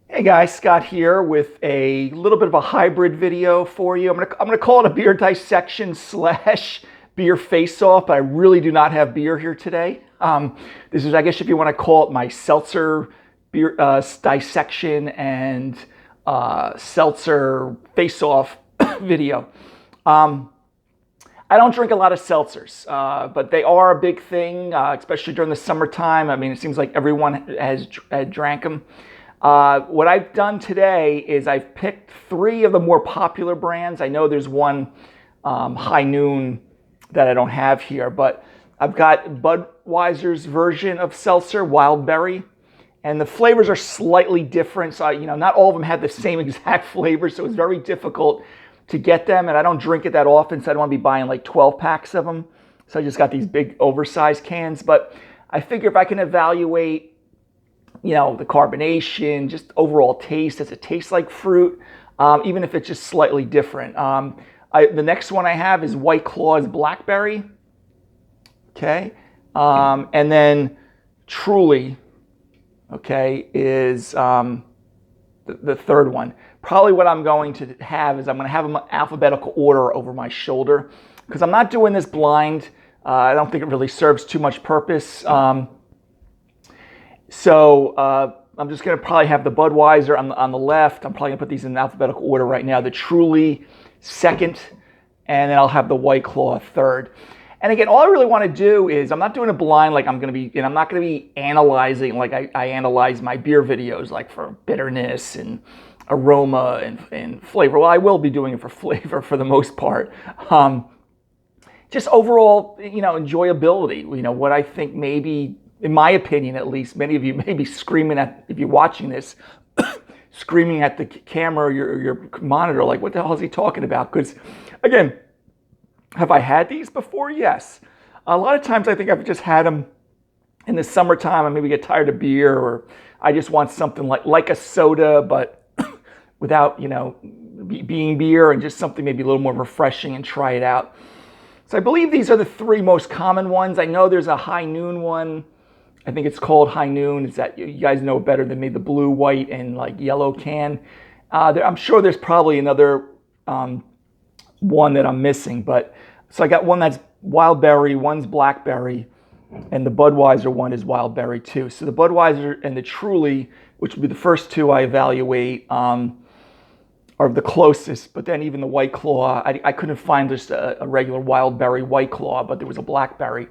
Hey guys, Scott here with a little bit of a hybrid video for you. I'm gonna call it a beer dissection slash beer face-off, but I really do not have beer here today. This is, I guess, if you want to call it my seltzer beer dissection and seltzer face-off video. I don't drink a lot of seltzers, but they are a big thing, especially during the summertime. I mean, it seems like everyone has drank them. What I've done today is I've picked three of the more popular brands. I know there's one High Noon that I don't have here, but I've got Budweiser's version of seltzer, Wild Berry, and the flavors are slightly different. So, not all of them have the same exact flavor, so it's very difficult to get them, and I don't drink it that often, so I don't want to be buying like 12 packs of them. So I just got these big oversized cans, but I figure if I can evaluate the carbonation, just overall taste, does it taste like fruit, even if it's just slightly different. The next one I have is WhiteClaw's Blackberry, okay, and then Truly, okay, is the third one. Probably what I'm going to have is I'm going to have them alphabetical order over my shoulder, because I'm not doing this blind. I don't think it really serves too much purpose. So I'm just going to probably have the Budweiser on the left. I'm probably going to put these in alphabetical order right now. The Truly second, and then I'll have the WhiteClaw third. And again, all I really want to do is, I'm not doing it blind like I'm going to be, and I'm not going to be analyzing like I analyze my beer videos, like for bitterness and aroma and flavor. Well, I will be doing it for flavor for the most part. Just overall, enjoyability. What I think maybe, in my opinion at least, many of you may be screaming at, if you're watching this, screaming at the camera or your monitor, like, what the hell is he talking about? Because, again, have I had these before? Yes. A lot of times I think I've just had them in the summertime. I maybe get tired of beer, or I just want something like a soda, but without, being beer, and just something maybe a little more refreshing, and try it out. So I believe these are the three most common ones. I know there's a High Noon one. I think it's called High Noon. Is that, you guys know better than me, the blue, white, and like yellow can. I'm sure there's probably another one that I'm missing. But so I got one that's Wild Berry, one's Blackberry, and the Budweiser one is Wild Berry too. So the Budweiser and the Truly, which would be the first two I evaluate, are the closest. But then even the WhiteClaw, I couldn't find just a regular Wild Berry WhiteClaw, but there was a Blackberry.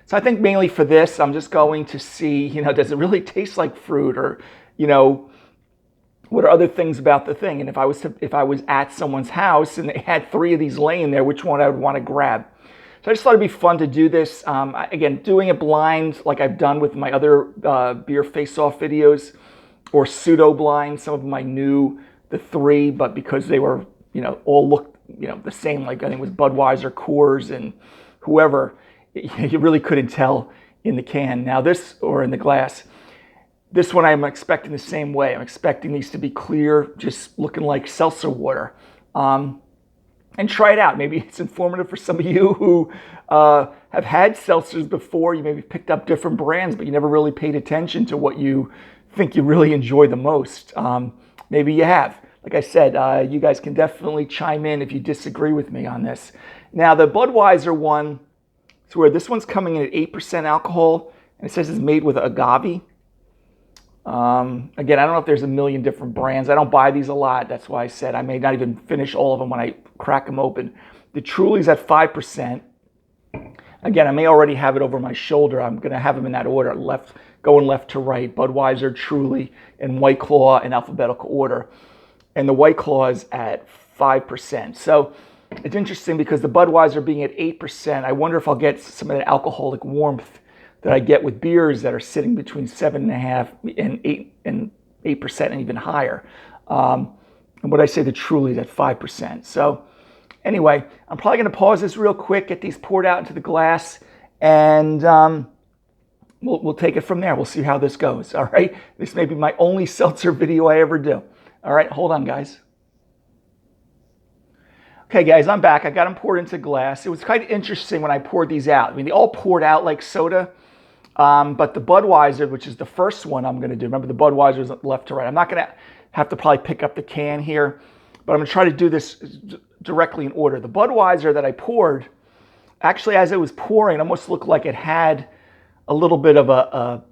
So I think mainly for this, I'm just going to see, does it really taste like fruit, or, what are other things about the thing? And if I was at someone's house and they had three of these laying there, which one I would want to grab? So I just thought it'd be fun to do this. Again, doing it blind, like I've done with my other beer face-off videos, or pseudo blind. Some of them I knew the three, but because they were, all looked, the same, like I think it was Budweiser, Coors, and whoever, you really couldn't tell in the can. Now this, or in the glass, this one I'm expecting the same way. I'm expecting these to be clear, just looking like seltzer water. And try it out. Maybe it's informative for some of you who have had seltzers before. You maybe picked up different brands, but you never really paid attention to what you think you really enjoy the most. Maybe you have. Like I said, you guys can definitely chime in if you disagree with me on this. Now, the Budweiser one, so where this one's coming in at 8% alcohol, and it says it's made with agave. Again, I don't know if there's a million different brands. I don't buy these a lot. That's why I said I may not even finish all of them when I crack them open. The Truly's at 5%. Again, I may already have it over my shoulder. I'm going to have them in that order, going left to right. Budweiser, Truly, and WhiteClaw in alphabetical order. And the WhiteClaw is at 5%. So it's interesting because the Budweiser being at 8%, I wonder if I'll get some of that alcoholic warmth that I get with beers that are sitting between 7.5% and 8% and even higher. And what I say, the Truly is at 5%. So anyway, I'm probably going to pause this real quick, get these poured out into the glass, and we'll take it from there. We'll see how this goes. All right. This may be my only seltzer video I ever do. All right. Hold on, guys. Okay, guys, I'm back. I got them poured into glass. It was quite interesting when I poured these out. I mean, they all poured out like soda, but the Budweiser, which is the first one I'm going to do, remember the Budweiser is left to right. I'm not going to have to probably pick up the can here, but I'm going to try to do this directly in order. The Budweiser that I poured, actually as it was pouring, it almost looked like it had a little bit of a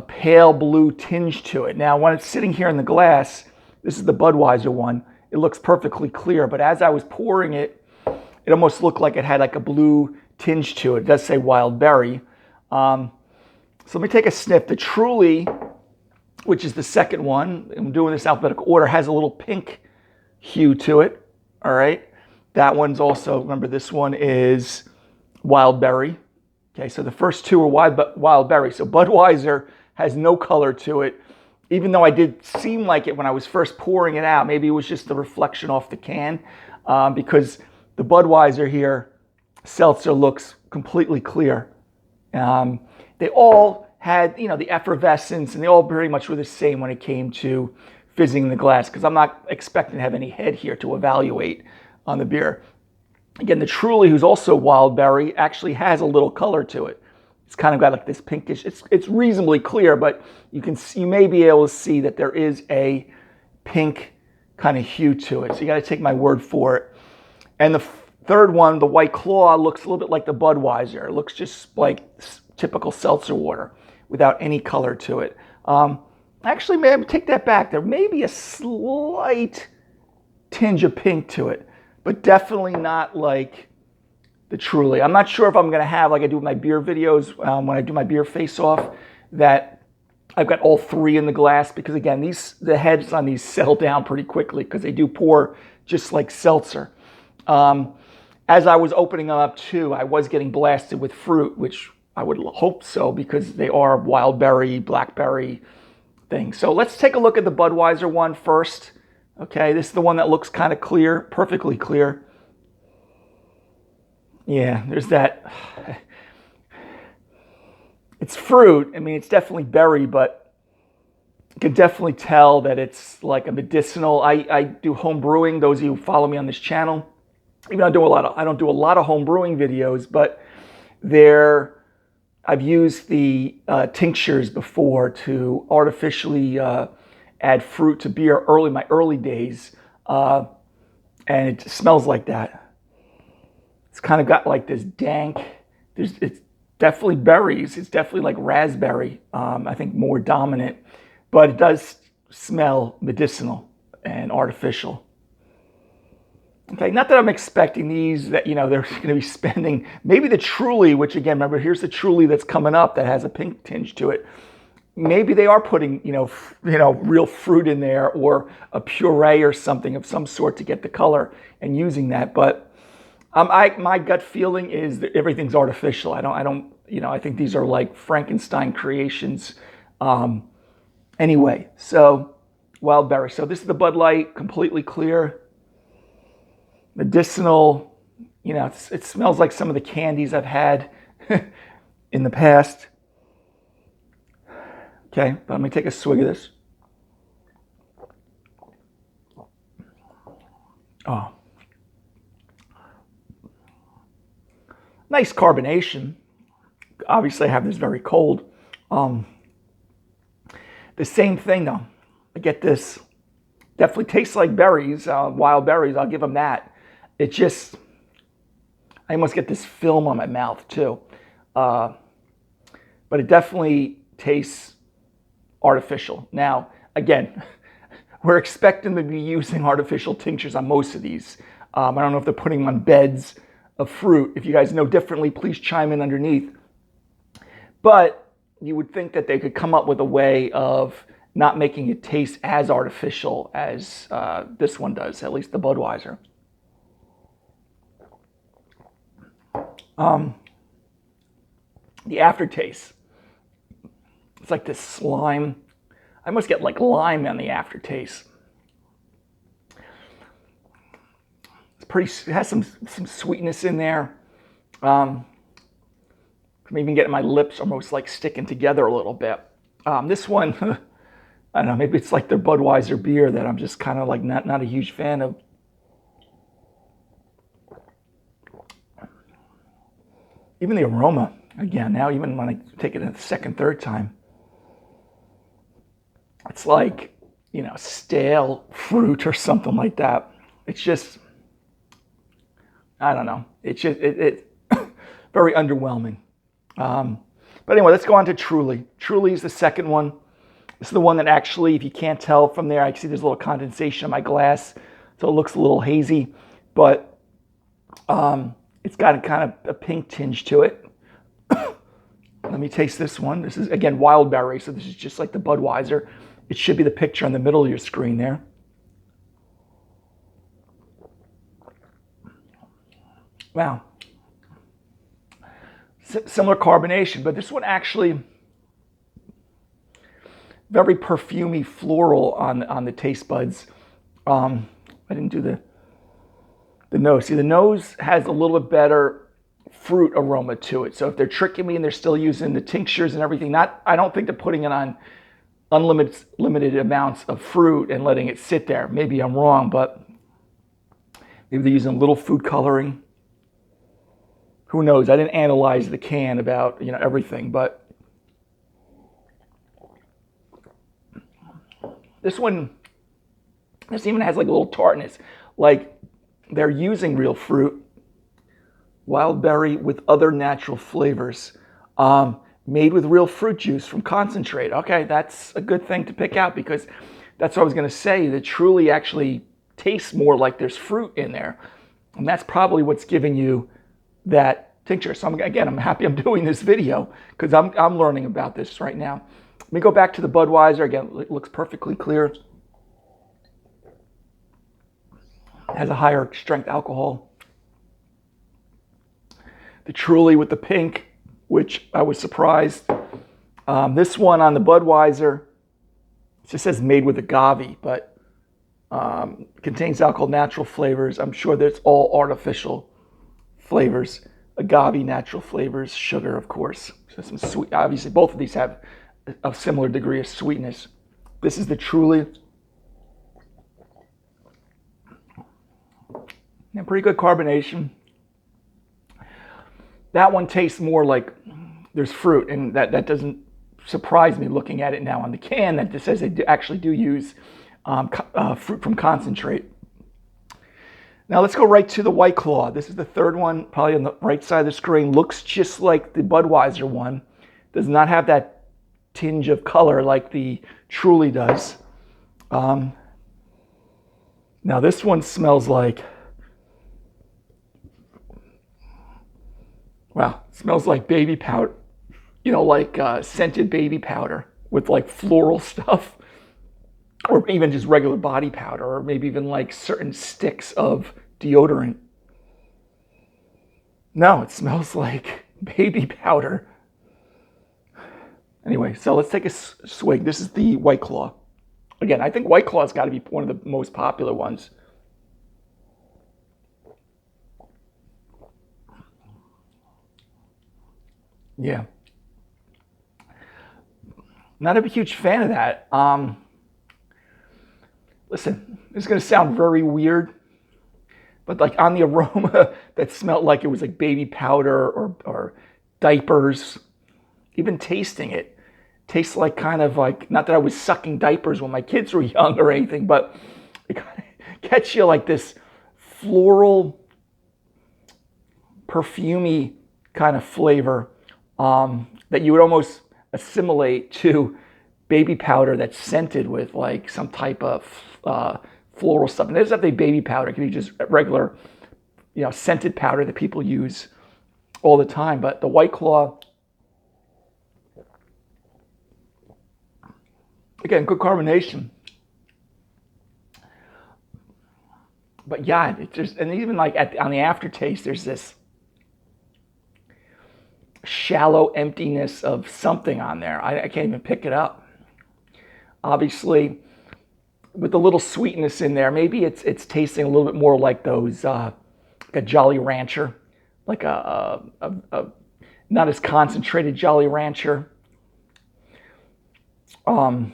pale blue tinge to it. Now, when it's sitting here in the glass, this is the Budweiser one, it looks perfectly clear, but as I was pouring it, it almost looked like it had like a blue tinge to it. It does say wild berry. So let me take a sniff. The Truly, which is the second one, I'm doing this alphabetical order, has a little pink hue to it. All right. That one's also, remember, this one is wild berry. Okay, so the first two are wild berry. So Budweiser has no color to it, even though I did seem like it when I was first pouring it out. Maybe it was just the reflection off the can, because the Budweiser here, Seltzer, looks completely clear. They all had, the effervescence, and they all pretty much were the same when it came to fizzing in the glass, because I'm not expecting to have any head here to evaluate on the beer. Again, the Truly, who's also wild berry, actually has a little color to it. It's kind of got like this pinkish, it's reasonably clear, but you may be able to see that there is a pink kind of hue to it. So you got to take my word for it. And the third one, the WhiteClaw, looks a little bit like the Budweiser. It looks just like typical seltzer water without any color to it. Actually, maybe take that back. There may be a slight tinge of pink to it, but definitely not like the Truly. I'm not sure if I'm going to have, like I do with my beer videos, when I do my beer face-off, that I've got all three in the glass, because again, the heads on these settle down pretty quickly because they do pour just like seltzer. As I was opening them up too, I was getting blasted with fruit, which I would hope so, because they are wild berry, blackberry things. So let's take a look at the Budweiser one first. Okay, this is the one that looks kind of clear, perfectly clear. Yeah, there's that. It's fruit. I mean, it's definitely berry, but you can definitely tell that it's like a medicinal. I do home brewing. Those of you who follow me on this channel, even though I don't do a lot of home brewing videos, but I've used the tinctures before to artificially add fruit to beer my early days, and it smells like that. It's kind of got like this dank. It's definitely berries. It's definitely like raspberry. I think more dominant, but it does smell medicinal and artificial. Okay, not that I'm expecting these, that, they're going to be spending, maybe the Truly, which again, remember, here's the Truly that's coming up that has a pink tinge to it. Maybe they are putting, real fruit in there, or a puree or something of some sort to get the color and using that. But my gut feeling is that everything's artificial. I think these are like Frankenstein creations. Anyway, so wild berry. So this is the Bud Light, completely clear. Medicinal, it smells like some of the candies I've had in the past. Okay, but let me take a swig of this. Oh. Nice carbonation. Obviously, I have this very cold. The same thing, though. I get this. Definitely tastes like berries, wild berries. I'll give them that. It just, I almost get this film on my mouth too. But it definitely tastes artificial. Now, again, we're expecting to be using artificial tinctures on most of these. I don't know if they're putting them on beds of fruit. If you guys know differently, please chime in underneath. But you would think that they could come up with a way of not making it taste as artificial as this one does, at least the Budweiser. The aftertaste, it's like this slime. I must get like lime on the aftertaste. It has some sweetness in there. I'm even getting my lips almost like sticking together a little bit. This one, I don't know, maybe it's like their Budweiser beer that I'm just kind of like not a huge fan of. Even the aroma, again, now even when I take it a second, third time, it's like, stale fruit or something like that. It's just, I don't know. It's just it's very underwhelming. But anyway, let's go on to Truly. Truly is the second one. This is the one that actually, if you can't tell from there, I can see there's a little condensation in my glass, so it looks a little hazy, but it's got a kind of a pink tinge to it. Let me taste this one. This is, again, wild berry, so this is just like the Budweiser. It should be the picture on the middle of your screen there. Wow. Similar carbonation, but this one actually very perfumey, floral on the taste buds. I didn't do the nose. See, the nose has a little bit better fruit aroma to it. So if they're tricking me and they're still using the tinctures and everything, I don't think they're putting it on limited amounts of fruit and letting it sit there. Maybe I'm wrong, but maybe they're using a little food coloring. Who knows? I didn't analyze the can about everything, but this even has like a little tartness, like they're using real fruit, wild berry with other natural flavors, made with real fruit juice from concentrate. Okay, that's a good thing to pick out, because that's what I was going to say. That Truly actually tastes more like there's fruit in there, and that's probably what's giving you that tincture. So I'm happy I'm doing this video, because I'm learning about this right now. Let me go back to the Budweiser. Again, it looks perfectly clear. It has a higher strength alcohol. The Truly with the pink, which I was surprised. This one on the Budweiser, it just says made with agave, but contains alcohol, natural flavors. I'm sure that's all artificial flavors. Agave, natural flavors, sugar, of course. So some sweet. Obviously, both of these have a similar degree of sweetness. This is the Truly. And pretty good carbonation. That one tastes more like there's fruit, and that doesn't surprise me looking at it now on the can that just says they actually do use fruit from concentrate. Now let's go right to the WhiteClaw. This is the third one, probably on the right side of the screen. Looks just like the Budweiser one. Does not have that tinge of color like the Truly does. Now this one smells like, wow, it smells like baby powder. Like scented baby powder with like floral stuff. Or even just regular body powder, or maybe even like certain sticks of deodorant. No, it smells like baby powder. Anyway, so let's take a swig. This is the WhiteClaw. Again, I think WhiteClaw's got to be one of the most popular ones. Yeah. Not a huge fan of that. Listen, this is going to sound very weird, but like on the aroma, that smelled like it was like baby powder or diapers. Even tasting it, tastes like kind of like, not that I was sucking diapers when my kids were young or anything, but it kind of gets you like this floral, perfumey kind of flavor that you would almost assimilate to baby powder that's scented with like some type of floral stuff. And it doesn't have to be baby powder. It can be just regular, scented powder that people use all the time. But the WhiteClaw, again, good carbonation. But yeah, and even like on the aftertaste, there's this shallow emptiness of something on there. I can't even pick it up. Obviously, with a little sweetness in there, maybe it's tasting a little bit more like those, like a Jolly Rancher, like a not as concentrated Jolly Rancher, or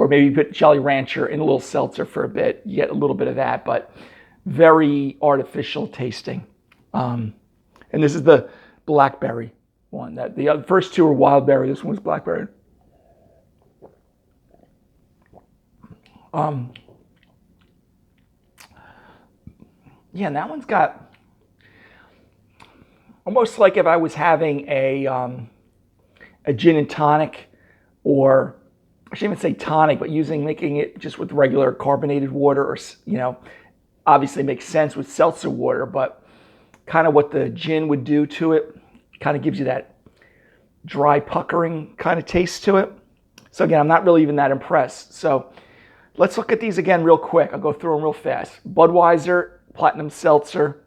maybe you put Jolly Rancher in a little seltzer for a bit, you get a little bit of that, but very artificial tasting. And this is the blackberry one. That the first two are wild berry. This one was blackberry. Yeah, and that one's got almost like if I was having a gin and tonic, or I shouldn't even say tonic, but making it just with regular carbonated water, or obviously makes sense with seltzer water, but kind of what the gin would do to it, kind of gives you that dry puckering kind of taste to it. So again, I'm not really even that impressed. So let's look at these again real quick. I'll go through them real fast. Budweiser Platinum Seltzer,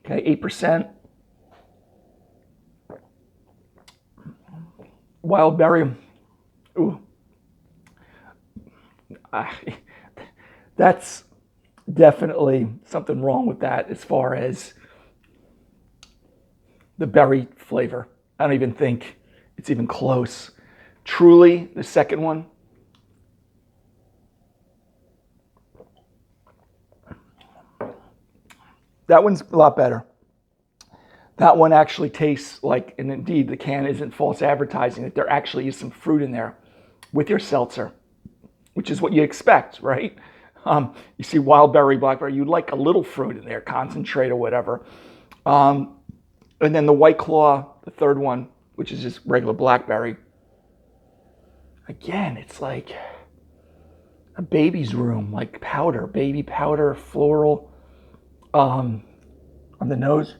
okay, 8%. Wild berry, ooh, that's definitely something wrong with that as far as the berry flavor. I don't even think it's even close. Truly, the second one. That one's a lot better. That one actually tastes like, and indeed the can isn't false advertising, that there actually is some fruit in there with your seltzer, which is what you expect, right? You see wild berry, blackberry, you'd like a little fruit in there, concentrate or whatever. And then the WhiteClaw, the third one, which is just regular blackberry. Again, it's like a baby's room, like powder, baby powder, floral, on the nose.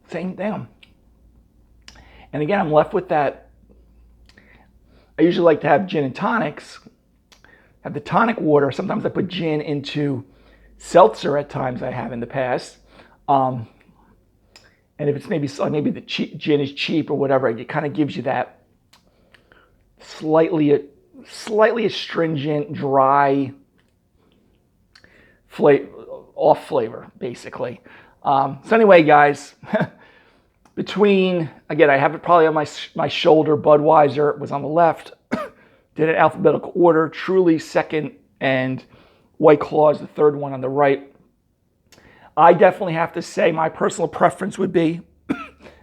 Same thing. And again, I'm left with that. I usually like to have gin and tonics, have the tonic water. Sometimes I put gin into seltzer at times I have in the past. And if it's maybe the gin is cheap or whatever, it kind of gives you that slightly astringent, dry, off flavor, basically. So anyway, guys, again, I have it probably on my shoulder. Budweiser was on the left. Did it alphabetical order. Truly second, and WhiteClaw is the third one on the right. I definitely have to say my personal preference would be,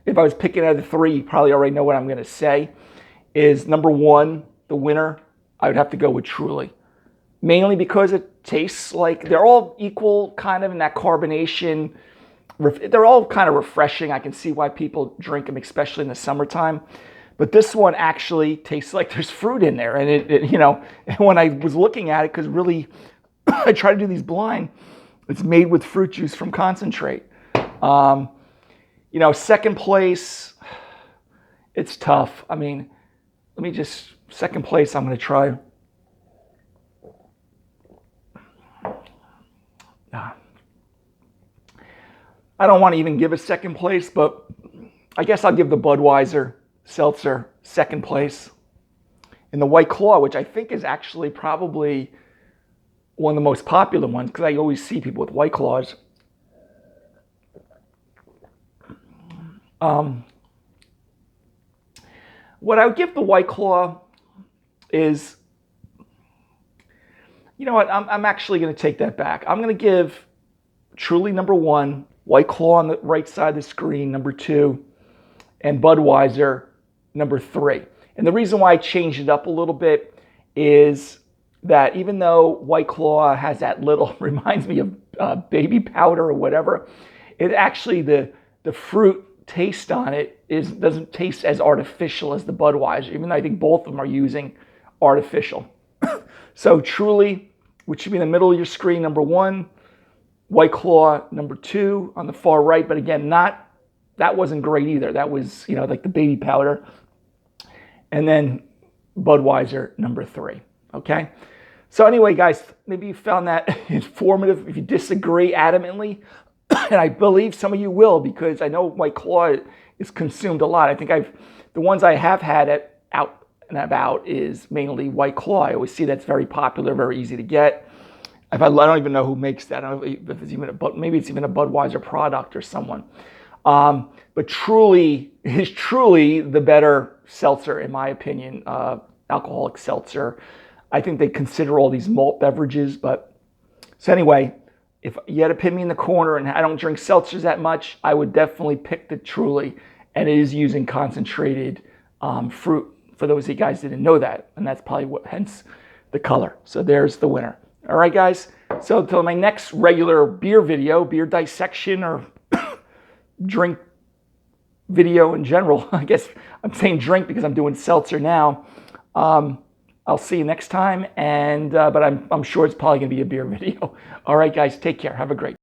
if I was picking out of the three, you probably already know what I'm going to say, is number one, the winner, I would have to go with Truly. Mainly because it tastes like they're all equal kind of in that carbonation. They're all kind of refreshing. I can see why people drink them, especially in the summertime. But this one actually tastes like there's fruit in there. And it when I was looking at it, because really, I try to do these blind, it's made with fruit juice from concentrate. Second place, it's tough. I mean, second place, I'm going to try. I don't want to even give a second place, but I guess I'll give the Budweiser Seltzer second place. And the WhiteClaw, which I think is actually probably one of the most popular ones, because I always see people with WhiteClaws. What I would give the WhiteClaw is, you know what, I'm actually going to take that back. I'm going to give Truly number one, WhiteClaw on the right side of the screen, number two, and Budweiser, number three. And the reason why I changed it up a little bit is that even though WhiteClaw has that little, reminds me of baby powder or whatever, it actually, the fruit taste on it doesn't taste as artificial as the Budweiser, even though I think both of them are using artificial. So Truly, which should be in the middle of your screen, number one, WhiteClaw number two on the far right, but again, that wasn't great either. That was, like the baby powder. And then Budweiser number three. Okay. So anyway, guys, maybe you found that informative. If you disagree adamantly, and I believe some of you will, because I know WhiteClaw is consumed a lot. I think the ones I have had out and about is mainly WhiteClaw. I always see that's very popular, very easy to get. I don't even know who makes that. I don't know if it's even maybe it's even a Budweiser product or someone. But Truly is truly the better seltzer, in my opinion, alcoholic seltzer. I think they consider all these malt beverages. So anyway, if you had to pin me in the corner and I don't drink seltzers that much, I would definitely pick the Truly. And it is using concentrated fruit for those of you guys that didn't know that. And that's probably what, hence the color. So there's the winner. All right, guys. So until my next regular beer video, beer dissection or drink video in general, I guess I'm saying drink because I'm doing seltzer now. I'll see you next time, and but I'm sure it's probably going to be a beer video. All right, guys, take care. Have a great